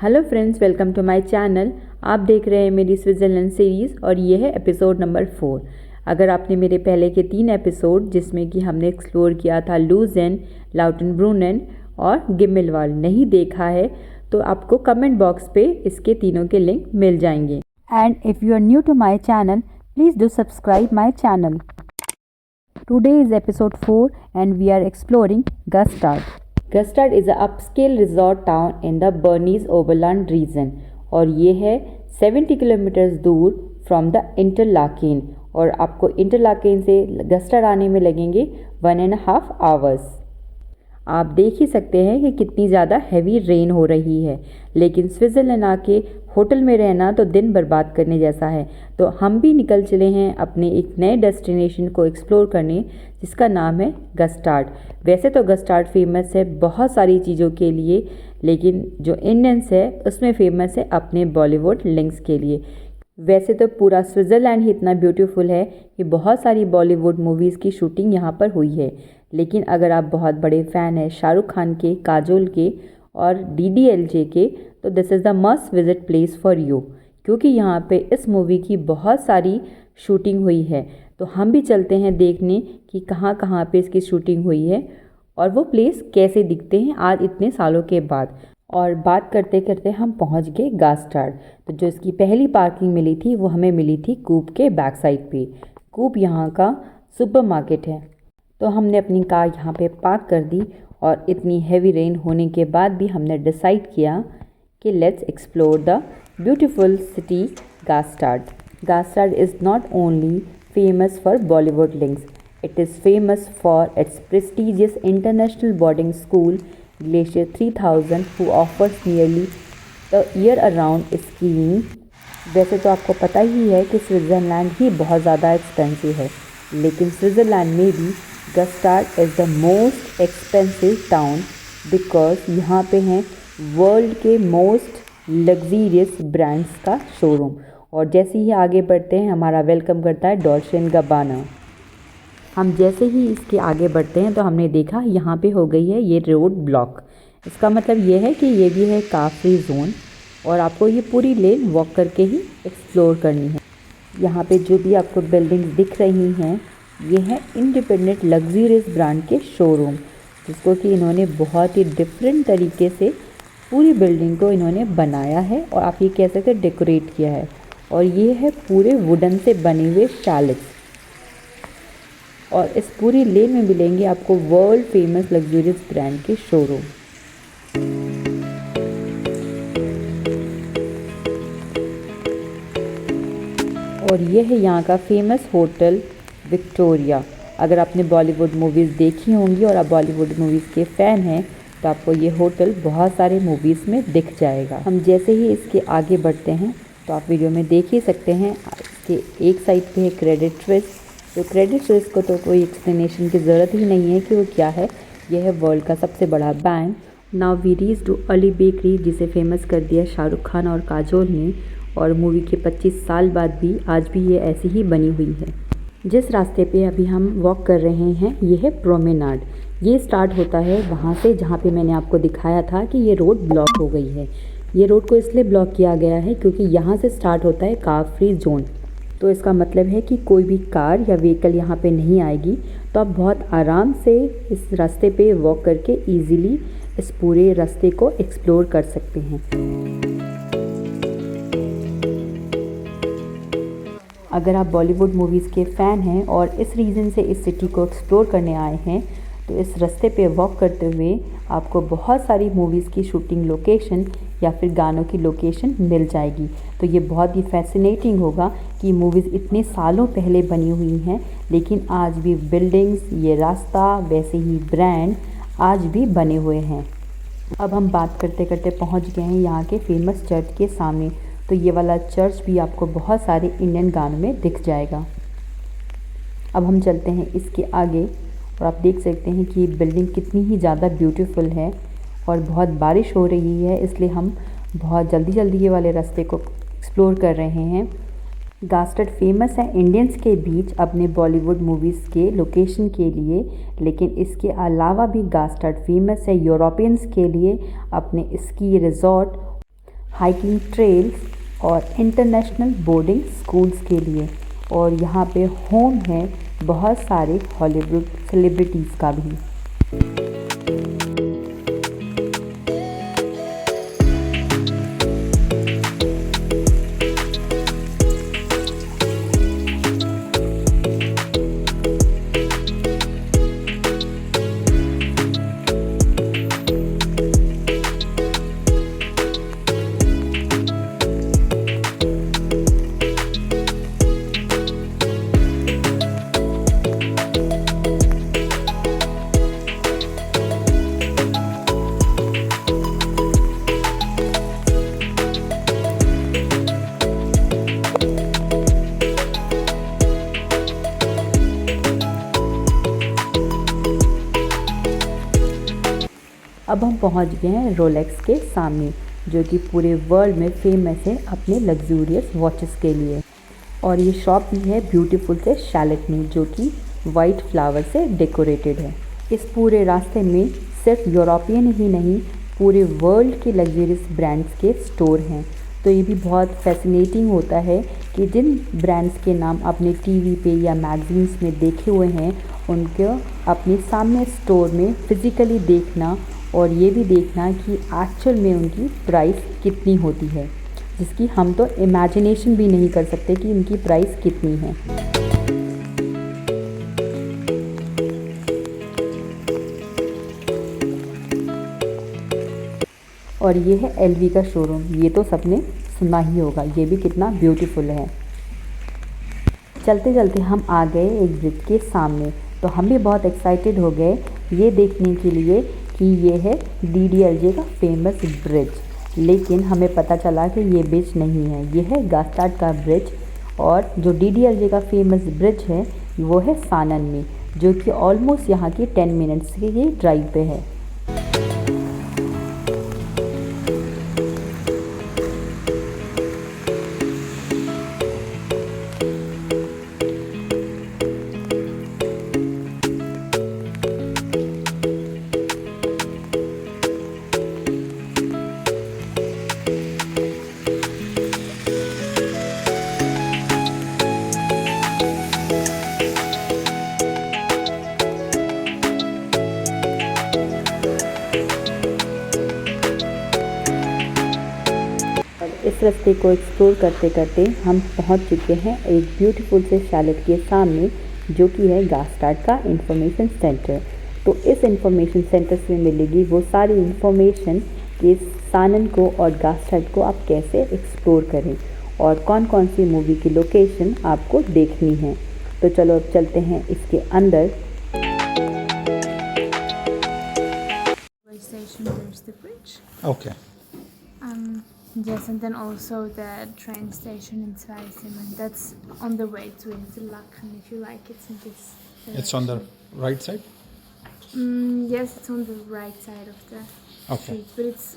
Hello friends, welcome to my channel. आप देख रहे हैं मेरी स्विट्ज़रलैंड सीरीज़ और ये है एपिसोड नंबर 4। अगर आपने मेरे पहले के 3 एपिसोड जिसमें कि हमने एक्सप्लोर किया था लूज़ेन, लाउटनब्रूनेन और गिम्मेलवाल नहीं देखा है तो आपको कमेंट बॉक्स पे इसके तीनों के लिंक मिल जाएंगे। And if you are new to my channel please do subscribe my channel. Today is episode 4 and we are exploring Gstaad. Gstaad is an upscale resort town in the Bernese Oberland region और ये है 70 kilometre दूर from the Interlaken और आपको Interlaken से गस्टाड आने में लगेंगे 1.5 आवर्स। आप देख ही सकते हैं कि कितनी ज़्यादा हैवी रेन हो रही है, लेकिन स्विट्ज़रलैंड आके होटल में रहना तो दिन बर्बाद करने जैसा है। तो हम भी निकल चले हैं अपने एक नए डेस्टिनेशन को एक्सप्लोर करने जिसका नाम है गस्टाड। वैसे तो गस्टाड फेमस है बहुत सारी चीज़ों के लिए, लेकिन जो इंडियंस है उसमें फेमस है अपने बॉलीवुड लिंक्स के लिए। वैसे तो पूरा स्विट्ज़रलैंड ही इतना ब्यूटीफुल है कि बहुत सारी बॉलीवुड मूवीज़ की शूटिंग यहाँ पर हुई है, लेकिन अगर आप बहुत बड़े फ़ैन हैं शाहरुख खान के, काजोल के और DDLJ के तो this is the must visit place for you, क्योंकि यहाँ पे इस मूवी की बहुत सारी शूटिंग हुई है। तो हम भी चलते हैं देखने कि कहाँ कहाँ पे इसकी शूटिंग हुई है और वो प्लेस कैसे दिखते हैं आज इतने सालों के बाद। और बात करते करते हम पहुँच गए गास्टाड। तो जो इसकी पहली पार्किंग मिली थी वो हमें मिली थी कूप के बैक साइड पे। कूप यहाँ का सुपरमार्केट है, तो हमने अपनी कार यहाँ पे पार्क कर दी और इतनी हैवी रेन होने के बाद भी हमने डिसाइड किया कि let's explore the beautiful city Gstaad. Gstaad is not only famous for Bollywood links, it is famous for its prestigious international boarding school Glacier 3000 who offers nearly a year around skiing। वैसे तो आपको पता ही है कि Switzerland ही बहुत ज़्यादा expensive है, लेकिन स्विट्ज़रलैंड में भी Gstaad is the most expensive town because यहाँ पे हैं वर्ल्ड के मोस्ट लग्जीरियस ब्रांड्स का शोरूम। और जैसे ही आगे बढ़ते हैं हमारा वेलकम करता है डॉल्चे एंड गब्बाना। हम जैसे ही इसके आगे बढ़ते हैं तो हमने देखा यहाँ पे हो गई है ये रोड ब्लॉक। इसका मतलब ये है कि ये भी है कार फ्री जोन और आपको ये पूरी लेन वॉक करके ही एक्सप्लोर करनी है। यहाँ पे जो भी आपको बिल्डिंग्स दिख रही हैं ये है इंडिपेंडेंट लग्जरियस ब्रांड के शोरूम, जिसको कि इन्होंने बहुत ही डिफरेंट तरीके से पूरी बिल्डिंग को इन्होंने बनाया है और आप ये कह सकते हैं डेकोरेट किया है। और ये है पूरे वुडन से बने हुए शैलेट्स और इस पूरी लेन में मिलेंगे आपको वर्ल्ड फेमस लग्जरियस ब्रांड के शोरूम। और ये है यहाँ का फेमस होटल विक्टोरिया। अगर आपने बॉलीवुड मूवीज़ देखी होंगी और आप बॉलीवुड मूवीज़ के फ़ैन हैं तो आपको ये होटल बहुत सारे मूवीज़ में दिख जाएगा। हम जैसे ही इसके आगे बढ़ते हैं तो आप वीडियो में देख ही सकते हैं इसके एक साइड पे है क्रेडिट स्विस। तो क्रेडिट स्विस को तो कोई एक्सप्लेनेशन की ज़रूरत ही नहीं है कि वो क्या है। यह है वर्ल्ड का सबसे बड़ा bank. Now we reach to Ali bakery, जिसे फेमस कर दिया शाहरुख खान और काजोल ने, और मूवी के 25 साल बाद भी आज भी ये ऐसी ही बनी हुई है। जिस रास्ते पे अभी हम वॉक कर रहे हैं ये है प्रोमेनाड। ये स्टार्ट होता है वहाँ से जहाँ पे मैंने आपको दिखाया था कि ये रोड ब्लॉक हो गई है। ये रोड को इसलिए ब्लॉक किया गया है क्योंकि यहाँ से स्टार्ट होता है कार फ्री जोन। तो इसका मतलब है कि कोई भी कार या व्हीकल यहाँ पे नहीं आएगी, तो आप बहुत आराम से इस रास्ते पे वॉक करके इजीली इस पूरे रास्ते को एक्सप्लोर कर सकते हैं। अगर आप बॉलीवुड मूवीज़ के फ़ैन हैं और इस रीज़न से इस सिटी को एक्सप्लोर करने आए हैं तो इस रास्ते पे वॉक करते हुए आपको बहुत सारी मूवीज़ की शूटिंग लोकेशन या फिर गानों की लोकेशन मिल जाएगी। तो ये बहुत ही फैसिनेटिंग होगा कि मूवीज़ इतने सालों पहले बनी हुई हैं लेकिन आज भी बिल्डिंग्स, ये रास्ता, वैसे ही ब्रांड आज भी बने हुए हैं। अब हम बात करते करते पहुंच गए हैं यहाँ के फेमस चर्च के सामने। तो ये वाला चर्च भी आपको बहुत सारे इंडियन गानों में दिख जाएगा। अब हम चलते हैं इसके आगे और आप देख सकते हैं कि ये बिल्डिंग कितनी ही ज़्यादा ब्यूटीफुल है और बहुत बारिश हो रही है, इसलिए हम बहुत जल्दी जल्दी ये वाले रास्ते को एक्सप्लोर कर रहे हैं। गास्टाड फेमस है इंडियंस के बीच अपने बॉलीवुड मूवीज़ के लोकेशन के लिए, लेकिन इसके अलावा भी गास्टाड फेमस है यूरोपियंस के लिए अपने स्की रिजॉर्ट हाइकिंग ट्रेल्स और इंटरनेशनल बोर्डिंग स्कूल्स के लिए। और यहाँ पे होम है बहुत सारे हॉलीवुड सेलिब्रिटीज़ का भी। अब हम पहुंच गए हैं रोलेक्स के सामने, जो कि पूरे वर्ल्ड में फेमस है अपने लग्जूरियस वॉचेस के लिए। और ये शॉप भी है ब्यूटीफुल से शैलेट में, जो कि वाइट फ्लावर से डेकोरेटेड है। इस पूरे रास्ते में सिर्फ यूरोपियन ही नहीं, पूरे वर्ल्ड के लग्जरियस ब्रांड्स के स्टोर हैं। तो ये भी बहुत फैसिनेटिंग होता है कि जिन ब्रांड्स के नाम आपने टीवी पे या मैगजीन्स में देखे हुए हैं, उनको अपने सामने स्टोर में फ़िज़िकली देखना और ये भी देखना कि एक्चुअल में उनकी प्राइस कितनी होती है, जिसकी हम तो इमेजिनेशन भी नहीं कर सकते कि उनकी प्राइस कितनी है। और ये है एलवी का शोरूम, ये तो सबने सुना ही होगा, ये भी कितना ब्यूटीफुल है। चलते चलते हम आ गए एक ब्रिज के सामने, तो हम भी बहुत एक्साइटेड हो गए ये देखने के लिए कि ये है DDLJ का फेमस ब्रिज। लेकिन हमें पता चला कि ये ब्रिज नहीं है, ये है गास्टाड का ब्रिज। और जो DDLJ का फेमस ब्रिज है वो है सानन में, जो कि ऑलमोस्ट यहाँ की 10 मिनट्स की ड्राइव पे है। इस रास्ते को एक्सप्लोर करते करते हम पहुंच चुके हैं एक ब्यूटीफुल से शैलेट के सामने, जो कि है गास्टाड का इंफॉर्मेशन सेंटर। तो इस इंफॉर्मेशन सेंटर से मिलेगी वो सारी इंफॉर्मेशन कि सानन को और गास्टाड को आप कैसे एक्सप्लोर करें और कौन कौन सी मूवी की लोकेशन आपको देखनी है। तो चलो अब चलते हैं इसके अंदर। Station, there's the bridge. Okay. Yes, and then also the train station in Zweisimmen. That's on the way to Interlaken, if you like. It's in this direction. It's on the right side? Yes, it's on the right side of the street, but it's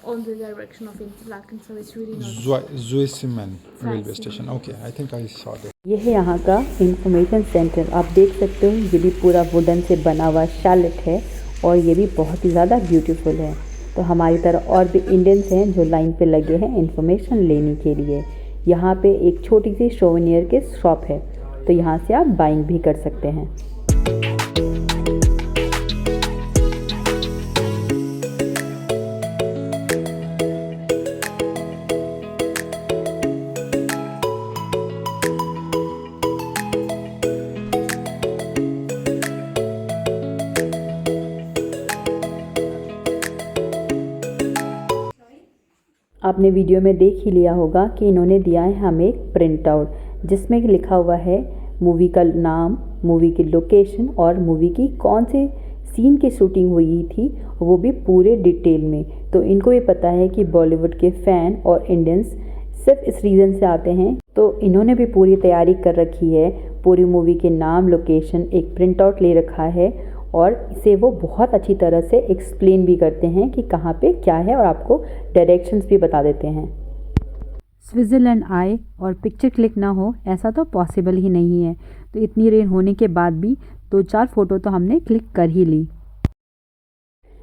on the direction of Interlaken, so it's really not. Zweisimmen railway station. Okay, I think I saw that. ये है यहाँ का information centre. आप देख सकते हो ये भी पूरा वुडन से बना हुआ शैलेट है और ये भी बहुत ही ज़्यादा ब्यूटीफुल है। तो हमारी तरह और भी इंडियंस हैं जो लाइन पे लगे हैं इंफॉर्मेशन लेने के लिए। यहाँ पे एक छोटी सी सोवेनियर के शॉप है, तो यहाँ से आप बाइंग भी कर सकते हैं। आपने वीडियो में देख ही लिया होगा कि इन्होंने दिया है हमें एक प्रिंट आउट, जिसमें लिखा हुआ है मूवी का नाम, मूवी की लोकेशन और मूवी की कौन से सीन की शूटिंग हुई थी, वो भी पूरे डिटेल में। तो इनको भी पता है कि बॉलीवुड के फ़ैन और इंडियंस सिर्फ इस रीज़न से आते हैं, तो इन्होंने भी पूरी तैयारी कर रखी है। पूरी मूवी के नाम, लोकेशन, एक प्रिंट आउट ले रखा है और इसे वो बहुत अच्छी तरह से एक्सप्लेन भी करते हैं कि कहाँ पे क्या है और आपको डायरेक्शंस भी बता देते हैं। स्विट्ज़रलैंड आए और पिक्चर क्लिक ना हो ऐसा तो पॉसिबल ही नहीं है। तो इतनी रेन होने के बाद भी 2-4 फ़ोटो तो हमने क्लिक कर ही ली।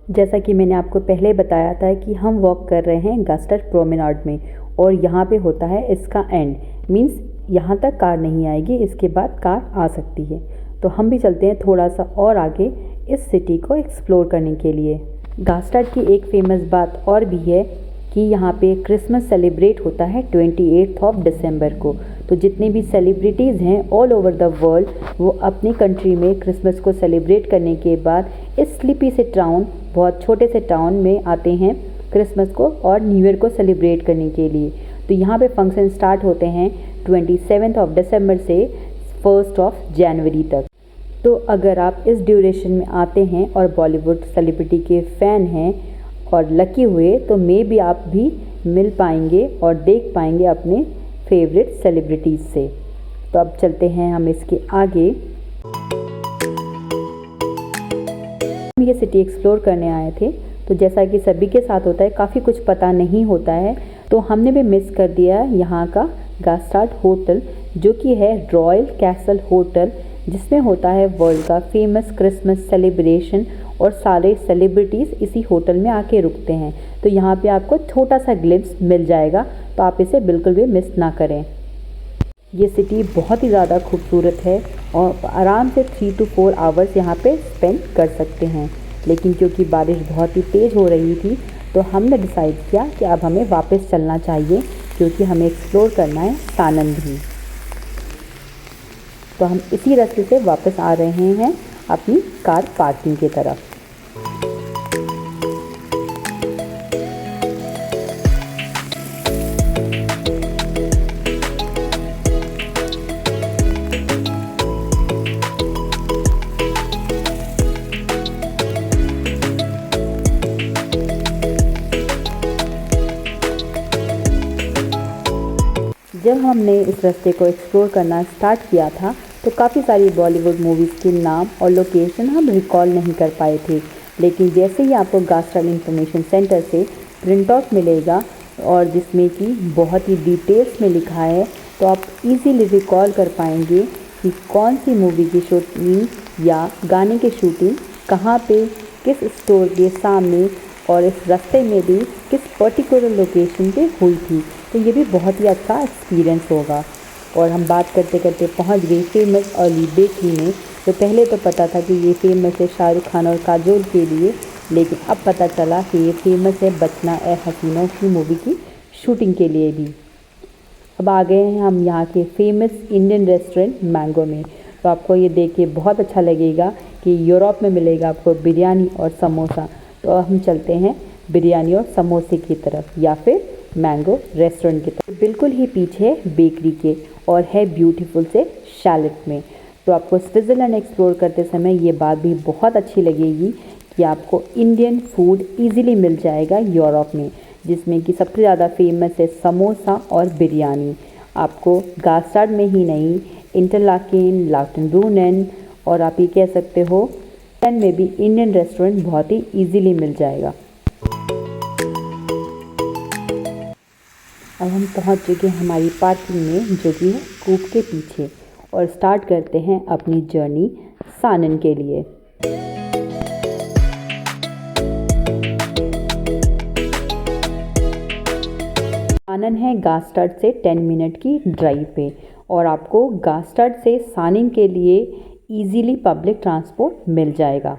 जैसा कि मैंने आपको पहले बताया था कि हम वॉक कर रहे हैं गास्टर्ड प्रोमेनाड में और यहाँ पे होता है इसका एंड, मीन्स यहाँ तक कार नहीं आएगी, इसके बाद कार आ सकती है। तो हम भी चलते हैं थोड़ा सा और आगे इस सिटी को एक्सप्लोर करने के लिए। गास्टर्ड की एक फेमस बात और भी है कि यहाँ पे क्रिसमस सेलिब्रेट होता है 28 दिसंबर को। तो जितने भी सेलिब्रिटीज़ हैं ऑल ओवर द वर्ल्ड वो अपनी कंट्री में क्रिसमस को सेलिब्रेट करने के बाद इस स्लीपी से टाउन, बहुत छोटे से टाउन में आते हैं क्रिसमस को और न्यू ईयर को सेलिब्रेट करने के लिए। तो यहाँ पे फंक्शन स्टार्ट होते हैं 27 दिसंबर से 1 जनवरी तक। तो अगर आप इस ड्यूरेशन में आते हैं और बॉलीवुड सेलिब्रिटी के फ़ैन हैं और लकी हुए तो मे भी आप भी मिल पाएंगे और देख पाएंगे अपने फेवरेट सेलिब्रिटीज़ से। तो अब चलते हैं हम इसके आगे। हम ये सिटी एक्सप्लोर करने आए थे, तो जैसा कि सभी के साथ होता है काफ़ी कुछ पता नहीं होता है, तो हमने भी मिस कर दिया यहाँ का गास्टर्ड होटल, जो कि है रॉयल कैसल होटल, जिसमें होता है वर्ल्ड का फेमस क्रिसमस सेलिब्रेशन और सारे सेलिब्रिटीज़ इसी होटल में आके रुकते हैं। तो यहाँ पे आपको छोटा सा ग्लिम्स मिल जाएगा, तो आप इसे बिल्कुल भी मिस ना करें। ये सिटी बहुत ही ज़्यादा खूबसूरत है और आराम से 3 to 4 आवर्स यहाँ पे स्पेंड कर सकते हैं, लेकिन क्योंकि बारिश बहुत ही तेज़ हो रही थी तो हमने डिसाइड किया कि अब हमें वापस चलना चाहिए, क्योंकि हमें एक्सप्लोर करना है सानन भी। तो हम इसी रास्ते से वापस आ रहे हैं अपनी कार पार्किंग की तरफ। जब हमने इस रास्ते को एक्सप्लोर करना स्टार्ट किया था तो काफ़ी सारी बॉलीवुड मूवीज़ के नाम और लोकेशन हम रिकॉल नहीं कर पाए थे, लेकिन जैसे ही आपको गास्टर्ड इंफॉर्मेशन सेंटर से प्रिंट आउट मिलेगा और जिसमें कि बहुत ही डिटेल्स में लिखा है, तो आप इजीली रिकॉल कर पाएंगे कि कौन सी मूवी की शूटिंग या गाने की शूटिंग कहाँ पे, किस स्टोर के सामने और इस रास्ते में भी किस पर्टिकुलर लोकेशन पे हुई थी। तो ये भी बहुत ही अच्छा एक्सपीरियंस होगा। और हम बात करते करते पहुंच गए फेमस अर्ली बेकरी में। तो पहले तो पता था कि ये फेमस है शाहरुख खान और काजोल के लिए, लेकिन अब पता चला कि ये फेमस है बचना ए हसीनों की मूवी की शूटिंग के लिए भी। अब आ गए हैं हम यहाँ के फेमस इंडियन रेस्टोरेंट मैंगो में। तो आपको ये देख के बहुत अच्छा लगेगा कि यूरोप में मिलेगा आपको बिरयानी और समोसा। तो हम चलते हैं बिरयानी और समोसे की तरफ, या फिर मैंगो रेस्टोरेंट की तरफ। बिल्कुल ही पीछे बेकरी के और है ब्यूटीफुल से शैलेट में। तो आपको स्विट्ज़रलैंड एक्सप्लोर करते समय ये बात भी बहुत अच्छी लगेगी कि आपको इंडियन फूड इजीली मिल जाएगा यूरोप में, जिसमें कि सबसे ज़्यादा फेमस है समोसा और बिरयानी। आपको गास्टर्ड में ही नहीं, इंटरलाकेन, लाउटेनब्रूनेन और आप ये कह सकते हो में भी इंडियन रेस्टोरेंट बहुत ही इजीली मिल जाएगा। अब हम पहुंच चुके हैं हमारी पार्किंग में, जो कि है कूप के पीछे, और स्टार्ट करते हैं अपनी जर्नी सानन के लिए। सानन है गास्टर्ड से 10 मिनट की ड्राइव पे, और आपको गास्टर्ड से सानन के लिए इजीली पब्लिक ट्रांसपोर्ट मिल जाएगा।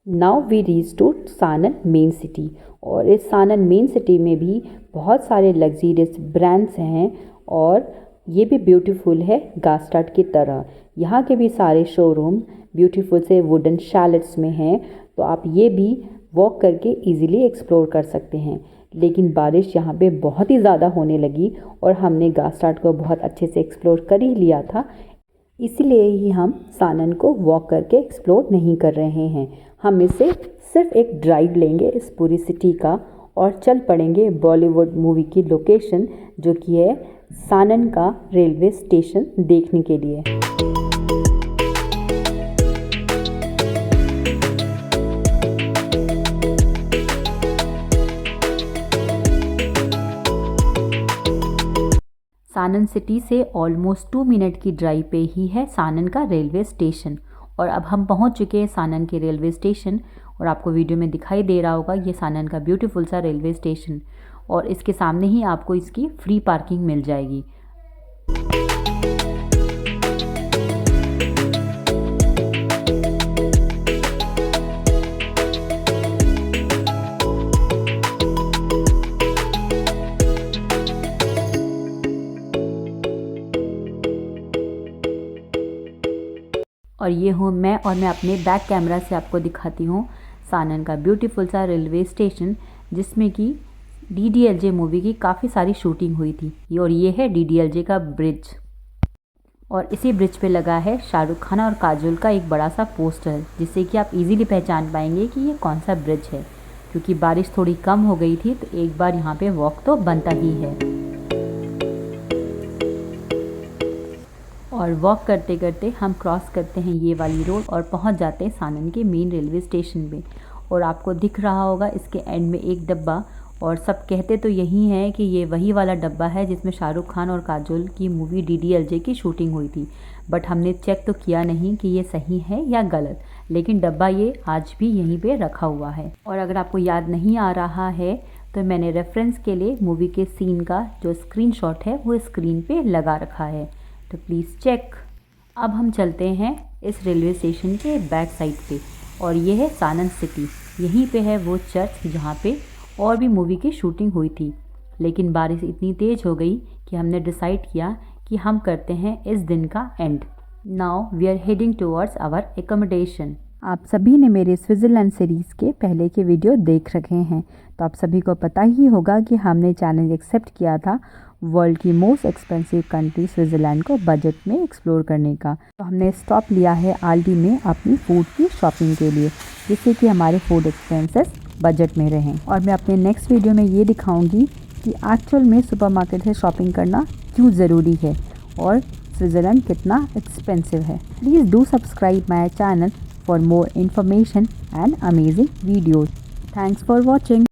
Now we reach to Saanen main city, और इस सानन मेन सिटी में भी बहुत सारे लग्जरियस ब्रांड्स हैं और ये भी ब्यूटीफुल है गास्टर्ड की तरह। यहाँ के भी सारे शोरूम ब्यूटीफुल से वुडन शैलेट्स में हैं, तो आप ये भी वॉक करके इजीली एक्सप्लोर कर सकते हैं। लेकिन बारिश यहाँ पे बहुत ही ज़्यादा होने लगी और हमने गास्टर्ड को बहुत अच्छे से एक्सप्लोर कर ही लिया था, इसीलिए ही हम सानन को वॉक करके एक्सप्लोर नहीं कर रहे हैं। हम इसे सिर्फ एक ड्राइव लेंगे इस पूरी सिटी का और चल पड़ेंगे बॉलीवुड मूवी की लोकेशन, जो कि है सानन का रेलवे स्टेशन, देखने के लिए। सानन सिटी से ऑलमोस्ट 2 मिनट की ड्राइव पे ही है सानन का रेलवे स्टेशन, और अब हम पहुंच चुके हैं सानन के रेलवे स्टेशन और आपको वीडियो में दिखाई दे रहा होगा ये सानन का ब्यूटीफुल सा रेलवे स्टेशन, और इसके सामने ही आपको इसकी फ्री पार्किंग मिल जाएगी। और ये हूँ मैं, और मैं अपने बैक कैमरा से आपको दिखाती हूँ सानन का ब्यूटीफुल सा रेलवे स्टेशन, जिसमें कि DDLJ मूवी की काफ़ी सारी शूटिंग हुई थी। और ये है DDLJ का ब्रिज, और इसी ब्रिज पे लगा है शाहरुख खान और काजोल का एक बड़ा सा पोस्टर, जिससे कि आप इजीली पहचान पाएंगे कि ये कौन सा ब्रिज है। क्योंकि बारिश थोड़ी कम हो गई थी तो एक बार यहाँ पे वॉक तो बनता ही है। और वॉक करते करते हम क्रॉस करते हैं ये वाली रोड और पहुंच जाते हैं सानन के मेन रेलवे स्टेशन पे। और आपको दिख रहा होगा इसके एंड में एक डब्बा, और सब कहते तो यही है कि ये वही वाला डब्बा है जिसमें शाहरुख खान और काजोल की मूवी DDLJ की शूटिंग हुई थी। बट हमने चेक तो किया नहीं कि ये सही है या गलत, लेकिन डब्बा ये आज भी यहीं पे रखा हुआ है। और अगर आपको याद नहीं आ रहा है तो मैंने रेफरेंस के लिए मूवी के सीन का जो स्क्रीनशॉट है वो स्क्रीन पे लगा रखा है, तो प्लीज़ चेक। अब हम चलते हैं इस रेलवे स्टेशन के बैक साइड पे, और ये है सानन सिटी। यहीं पे है वो चर्च जहाँ पे और भी मूवी की शूटिंग हुई थी। लेकिन बारिश इतनी तेज़ हो गई कि हमने डिसाइड किया कि हम करते हैं इस दिन का end. Now we are heading towards our accommodation. आप सभी ने मेरे स्विट्ज़रलैंड सीरीज़ के पहले के वीडियो देख रखे हैं, तो आप सभी को पता ही होगा कि हमने चैलेंज एक्सेप्ट किया था वर्ल्ड की मोस्ट एक्सपेंसिव कंट्री स्विट्ज़रलैंड को बजट में एक्सप्लोर करने का। तो हमने स्टॉप लिया है आल्डी में अपनी फूड की शॉपिंग के लिए, जिससे कि हमारे फूड एक्सपेंसेस बजट में रहें। और मैं अपने नेक्स्ट वीडियो में ये दिखाऊंगी कि एक्चुअल में सुपरमार्केट से शॉपिंग करना क्यों ज़रूरी है और स्विट्ज़रलैंड कितना एक्सपेंसिव है। Please do subscribe my channel for more information and amazing videos. Thanks for watching.